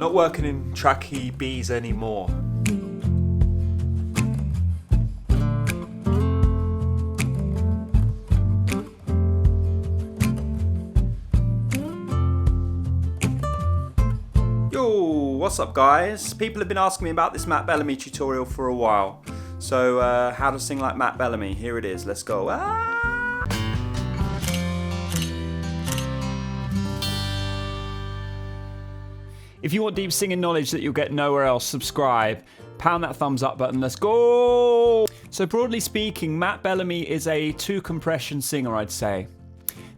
Not working in track key Bs anymore. Yo, what's up guys? People have been asking me about this Matt Bellamy tutorial for a while. So how to sing like Matt Bellamy, here it is, let's go. If you want deep singing knowledge that you'll get nowhere else, subscribe. Pound that thumbs up button, let's go! So broadly speaking, Matt Bellamy is a 2-compression singer, I'd say.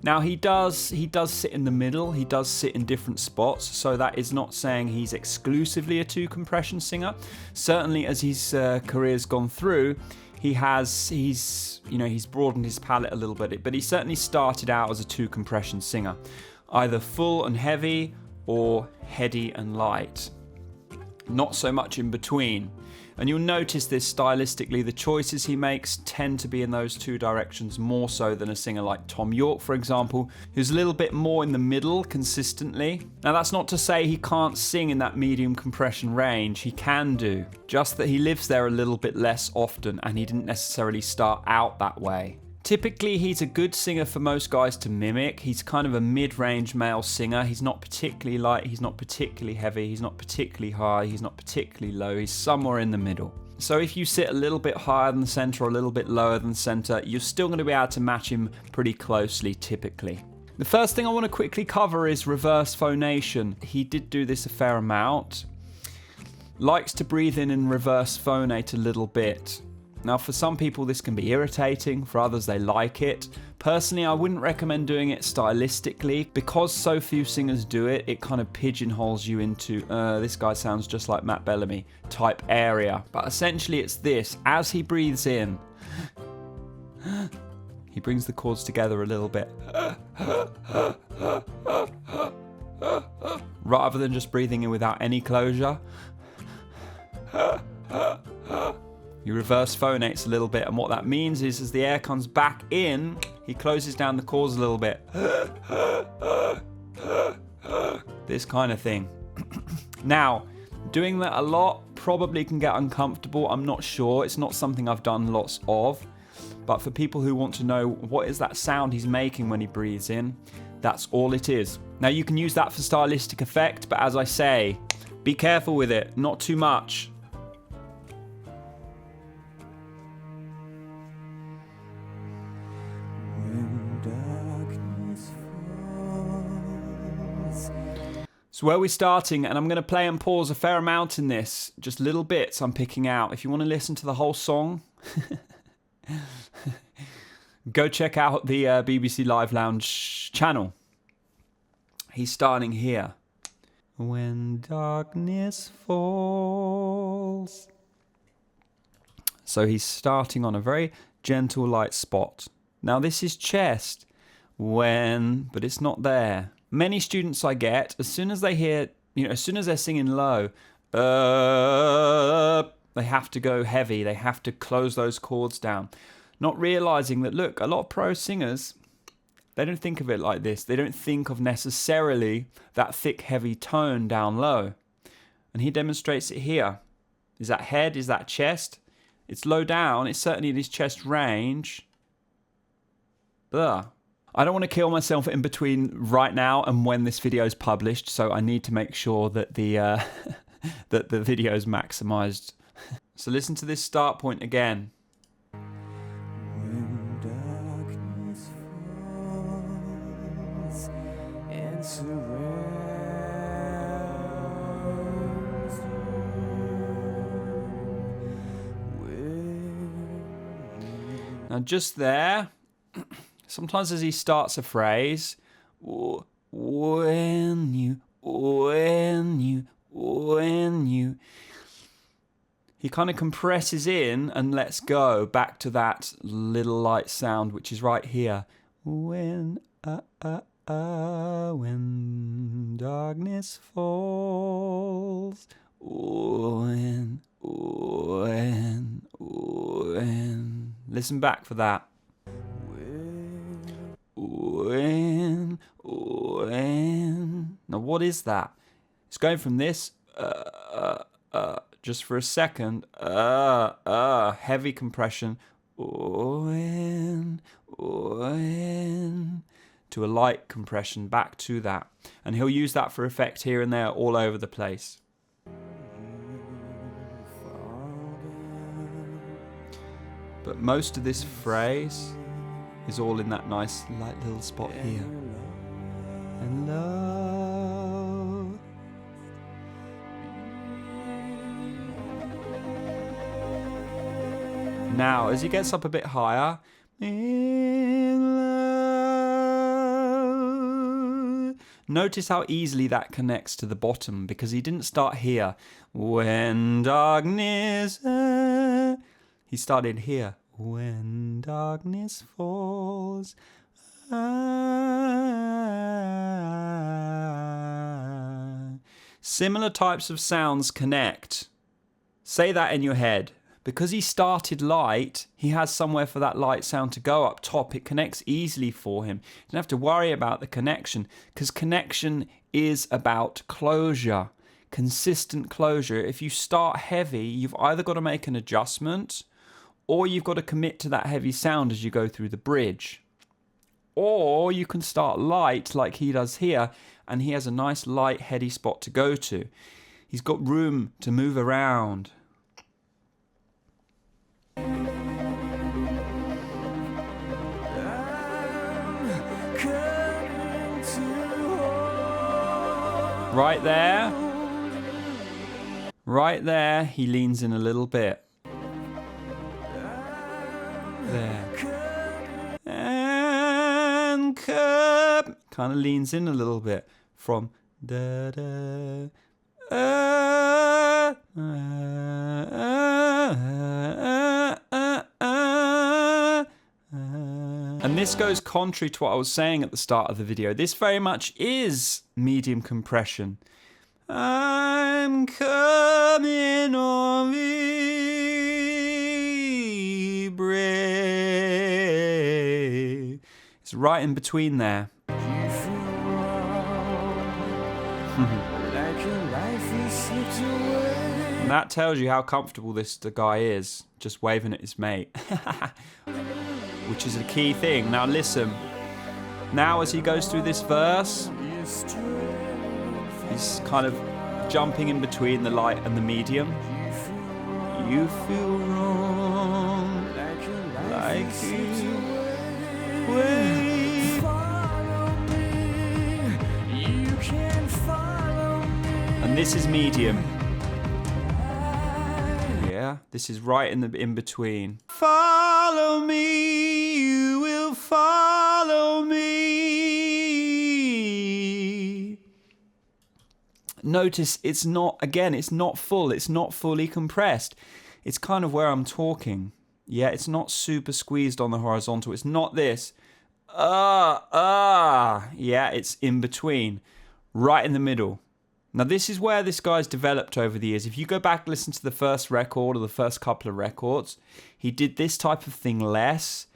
Now he does sit in the middle, he does sit in different spots, so that is not saying he's exclusively a 2-compression singer. Certainly as his career's gone through, he's broadened his palette a little bit, but he certainly started out as a 2-compression singer. Either full and heavy, or heady and light. Not so much in between. And you'll notice this stylistically, the choices he makes tend to be in those two directions more so than a singer like Tom York, for example, who's a little bit more in the middle consistently. Now that's not to say he can't sing in that medium compression range, he can do, just that he lives there a little bit less often and he didn't necessarily start out that way. Typically, he's a good singer for most guys to mimic. He's kind of a mid-range male singer. He's not particularly light, he's not particularly heavy, he's not particularly high, he's not particularly low, he's somewhere in the middle. So if you sit a little bit higher than the center or a little bit lower than the center, you're still going to be able to match him pretty closely, typically. The first thing I want to quickly cover is reverse phonation. He did do this a fair amount. Likes to breathe in and reverse phonate a little bit. Now for some people this can be irritating, for others they like it. Personally I wouldn't recommend doing it stylistically. Because so few singers do it, it kind of pigeonholes you into this guy sounds just like Matt Bellamy type area. But essentially it's this, as he breathes in, he brings the chords together a little bit. Rather than just breathing in without any closure. He reverse phonates a little bit, and what that means is as the air comes back in, he closes down the chords a little bit. This kind of thing. Now, doing that a lot probably can get uncomfortable, I'm not sure. It's not something I've done lots of. But for people who want to know what is that sound he's making when he breathes in, that's all it is. Now you can use that for stylistic effect, but as I say, be careful with it, not too much. So where we're starting, and I'm going to play and pause a fair amount in this, just little bits I'm picking out. If you want to listen to the whole song, go check out the BBC Live Lounge channel. He's starting here. When darkness falls. So he's starting on a very gentle light spot. Now this is chest, but it's not there. Many students I get, as soon as they hear, as soon as they're singing low, they have to go heavy, they have to close those chords down. Not realizing that, look, a lot of pro singers, they don't think of it like this. They don't think of necessarily that thick, heavy tone down low. And he demonstrates it here. Is that head? Is that chest? It's low down. It's certainly in his chest range. Blah. I don't want to kill myself in between right now and when this video is published, so I need to make sure that the that the video is maximized. So listen to this start point again. When darkness falls and surrounds you. Now just there. Sometimes as he starts a phrase, when you, he kind of compresses in and lets go back to that little light sound, which is right here. When darkness falls, when. Listen back for that. When. Now what is that? It's going from this, just for a second, heavy compression, to a light compression, back to that. And he'll use that for effect here and there all over the place. But most of this phrase is all in that nice light little spot here. And love. Now, as he gets up a bit higher, notice how easily that connects to the bottom, because he didn't start here. When darkness, he started here. When darkness falls, similar types of sounds connect. Say that in your head. Because he started light, he has somewhere for that light sound to go up top. It connects easily for him. You don't have to worry about the connection, because connection is about closure, consistent closure. If you start heavy, you've either got to make an adjustment, or you've got to commit to that heavy sound as you go through the bridge. Or you can start light like he does here, and he has a nice light heady spot to go to. He's got room to move around. Right there, he leans in a little bit. There. And kind of leans in a little bit from da da. And this goes contrary to what I was saying at the start of the video. This very much is medium compression. I'm coming on vibrate. It's right in between there. And that tells you how comfortable the guy is, just waving at his mate. Which is a key thing. Now listen. Now as he goes through this verse, he's kind of jumping in between the light and the medium. You feel wrong, like you wait. And this is medium. Yeah, this is right in the in between. Follow me, you will follow me. Notice it's not, again, it's not full, it's not fully compressed. It's kind of where I'm talking. Yeah, it's not super squeezed on the horizontal. It's not this. Yeah, it's in between, right in the middle. Now this is where this guy's developed over the years. If you go back, listen to the first record or the first couple of records, he did this type of thing less,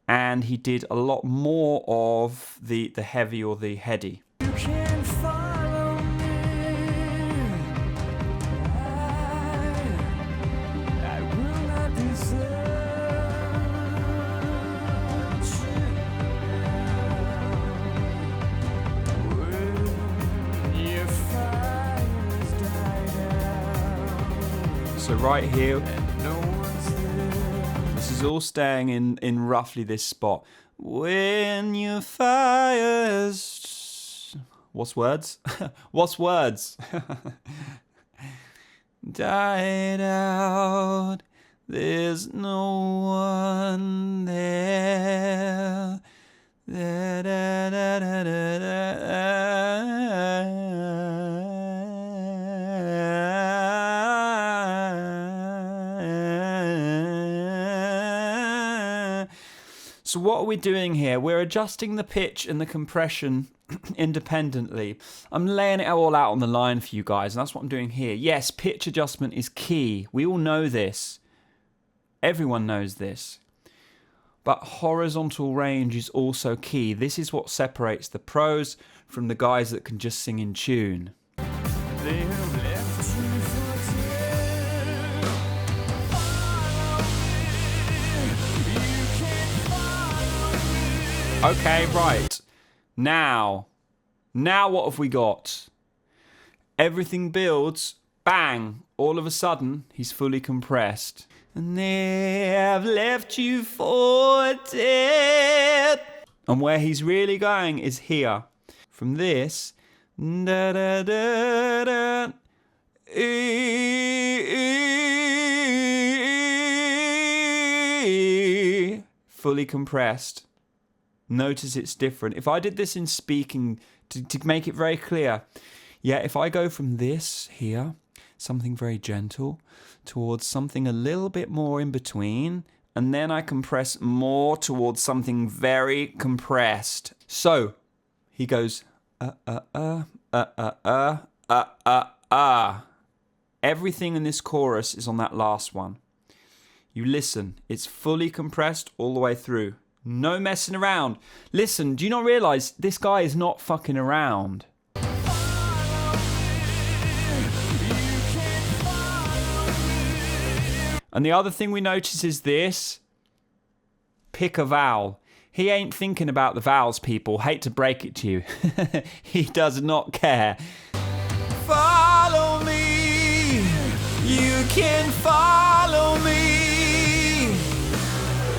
and he did a lot more of the heavy or the heady. You can follow me. I will not So right here, this is all staying in roughly this spot. When your fires, what's words? What's words? Died out, there's no one there. Da, da, da, da, da, da. So what are we doing here? We're adjusting the pitch and the compression independently. I'm laying it all out on the line for you guys, and that's what I'm doing here. Yes, pitch adjustment is key. We all know this. Everyone knows this. But horizontal range is also key. This is what separates the pros from the guys that can just sing in tune. Okay, right. Now what have we got? Everything builds, bang, all of a sudden, he's fully compressed. And they have left you for dead. And where he's really going is here. From this, da da da da, fully compressed. Notice it's different. If I did this in speaking to make it very clear, yeah, if I go from this here, something very gentle, towards something a little bit more in between, and then I compress more towards something very compressed. So he goes Everything in this chorus is on that last one. You listen, it's fully compressed all the way through. No messing around. Listen, do you not realize this guy is not fucking around? And the other thing we notice is this. Pick a vowel. He ain't thinking about the vowels, people. Hate to break it to you. He does not care. Follow me. You can follow me.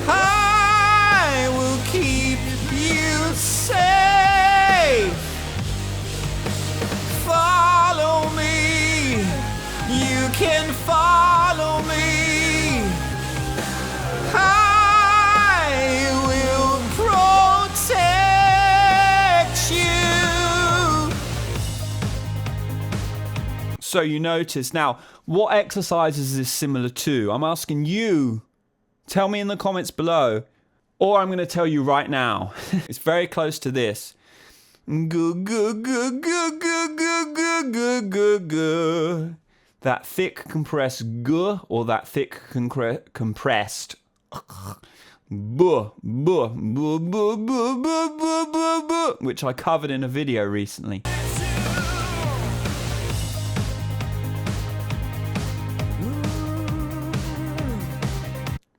I will keep you safe. Follow me. You can follow me. I will protect you. So you notice. Now, what exercises is this similar to? I'm asking you. Tell me in the comments below. Or I'm going to tell you right now. It's very close to this. That thick compressed g or that thick compressed which I covered in a video recently.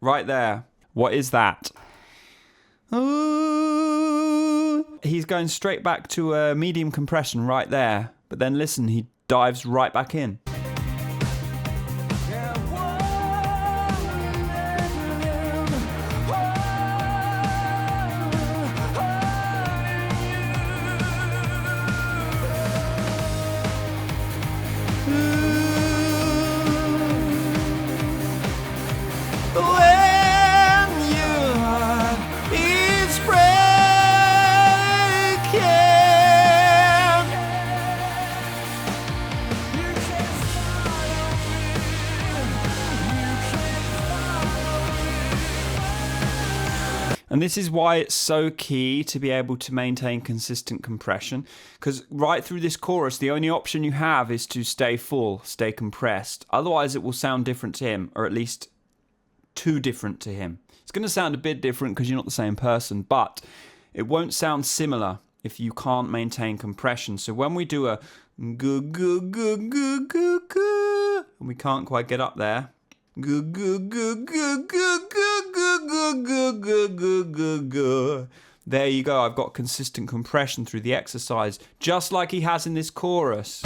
Right there. What is that? He's going straight back to a medium compression right there. But then listen, he dives right back in. And this is why it's so key to be able to maintain consistent compression, because right through this chorus, the only option you have is to stay full, stay compressed. Otherwise, it will sound different to him, or at least too different to him. It's going to sound a bit different because you're not the same person, but it won't sound similar if you can't maintain compression. So when we do a gu gu gu gu gu gu, and we can't quite get up there, gu gu gu gu gu gu gu gu gu gu gu gu. There you go. I've got consistent compression through the exercise, just like he has in this chorus.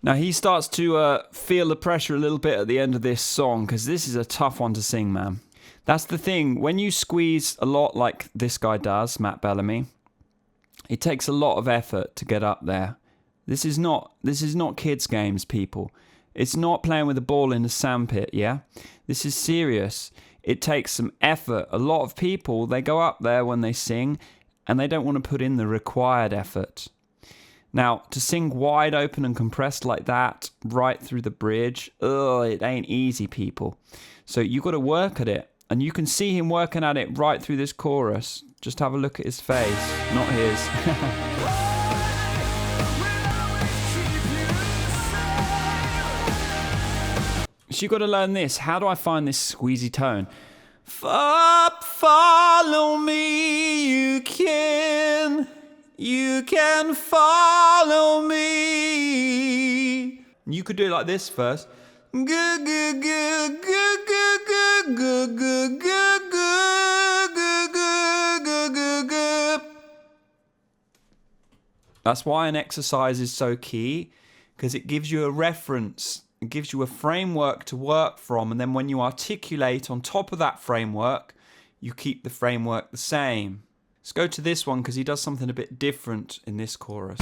Now he starts to feel the pressure a little bit at the end of this song, because this is a tough one to sing, man. That's the thing. When you squeeze a lot like this guy does, Matt Bellamy, it takes a lot of effort to get up there. This is not kids' games, people. It's not playing with a ball in the sandpit, yeah? This is serious. It takes some effort. A lot of people, they go up there when they sing, and they don't want to put in the required effort. Now, to sing wide open and compressed like that, right through the bridge, it ain't easy, people. So you got to work at it. And you can see him working at it right through this chorus. Just have a look at his face, not his. So you've got to learn this. How do I find this squeezy tone? Follow me, you can follow me. You could do it like this first. That's why an exercise is so key, because it gives you a reference. It gives you a framework to work from, and then when you articulate on top of that framework, you keep the framework the same. Let's go to this one because he does something a bit different in this chorus.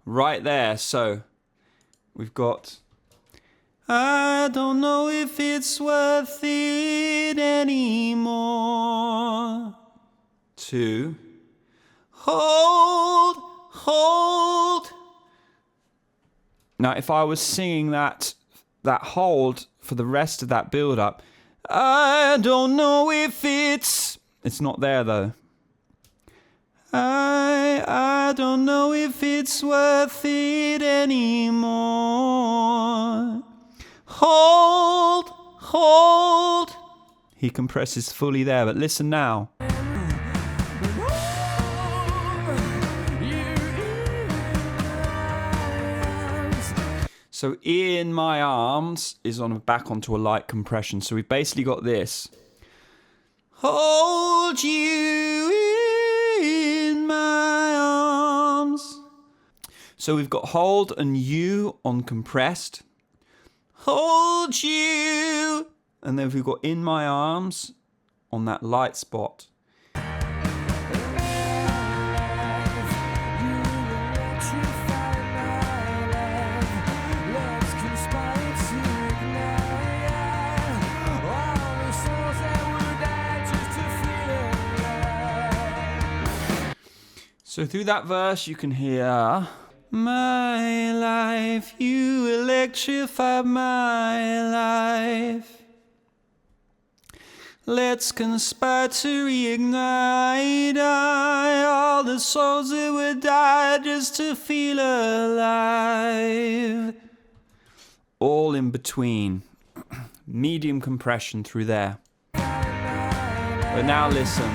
Right there, so we've got, I don't know if it's worth it anymore. 2, hold. Now, if I was singing that hold for the rest of that build up, I don't know if it's not there though. I don't know if it's worth it anymore. Hold. He compresses fully there, but listen now. So in my arms is back onto a light compression. So we've basically got this. Hold you in my arms. So we've got hold and you on compressed. Hold you. And then we've got in my arms on that light spot. So through that verse you can hear, my life, you electrify my life. Let's conspire to reignite all the souls that would die just to feel alive. All in between. Medium compression through there. But now listen.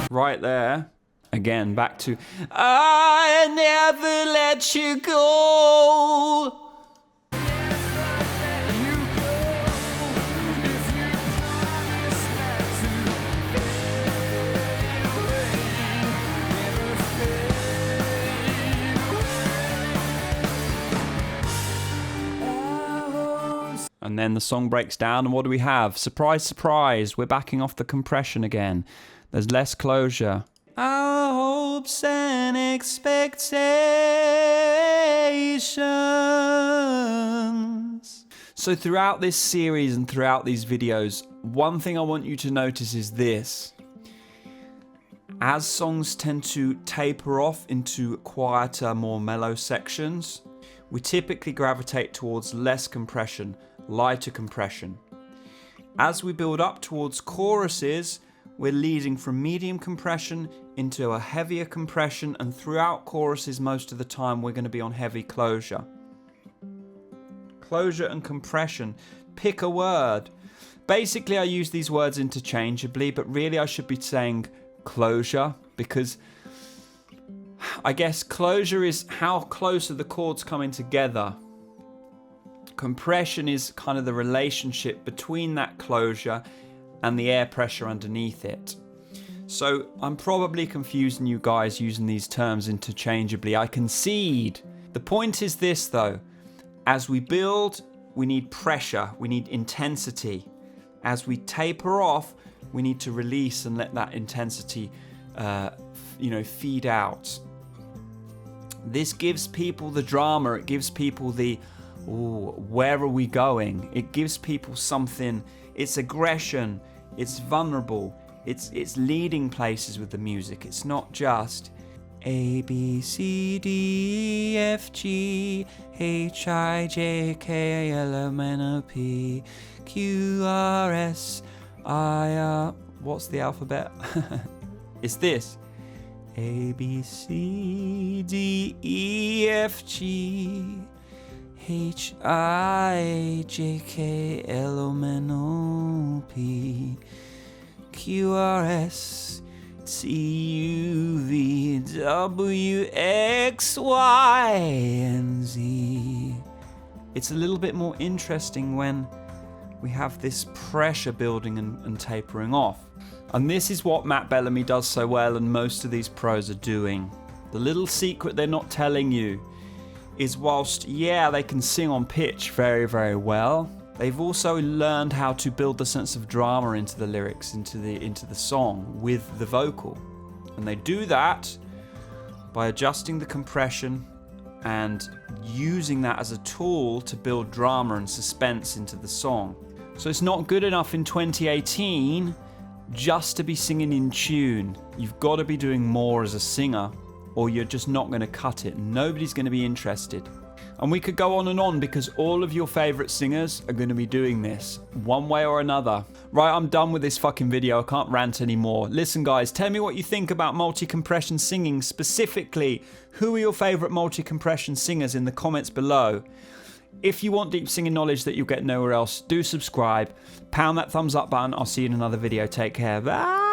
Right there, again, back to I never let you go. And then the song breaks down, and what do we have? Surprise, surprise, we're backing off the compression again. There's less closure. Our hopes and expectations. So throughout this series and throughout these videos, one thing I want you to notice is this. As songs tend to taper off into quieter, more mellow sections, we typically gravitate towards less compression, lighter compression. As we build up towards choruses, we're leading from medium compression into a heavier compression, and throughout choruses most of the time we're going to be on heavy closure. Closure and compression. Pick a word. Basically I use these words interchangeably, but really I should be saying closure, because I guess closure is how close are the chords coming together. Compression is kind of the relationship between that closure and the air pressure underneath it. So I'm probably confusing you guys using these terms interchangeably. I concede. The point is this though. As we build, we need pressure, we need intensity. As we taper off, we need to release and let that intensity feed out. This gives people the drama, it gives people the, ooh, where are we going? It gives people something. It's aggression, it's vulnerable, it's leading places with the music. It's not just A, B, C, D, E, F, G, H, I, J, K, L, M, N, O, P, Q, R, S, I, R. What's the alphabet? It's this. A, B, C, D, E, F, G, H, I, J, K, L, M, N, O, P, Q, R, S, T, U, V, W, X, Y, and Z. It's a little bit more interesting when we have this pressure building and tapering off. And this is what Matt Bellamy does so well, and most of these pros are doing. The little secret they're not telling you is whilst, yeah, they can sing on pitch very, very well, they've also learned how to build the sense of drama into the lyrics, into the song with the vocal. And they do that by adjusting the compression and using that as a tool to build drama and suspense into the song. So it's not good enough in 2018 just to be singing in tune. You've got to be doing more as a singer, or you're just not going to cut it. Nobody's going to be interested. And we could go on and on because all of your favorite singers are going to be doing this one way or another. Right, I'm done with this fucking video. I can't rant anymore. Listen, guys, tell me what you think about multi-compression singing. Specifically, who are your favorite multi-compression singers in the comments below? If you want deep singing knowledge that you'll get nowhere else, do subscribe. Pound that thumbs up button. I'll see you in another video. Take care. Bye.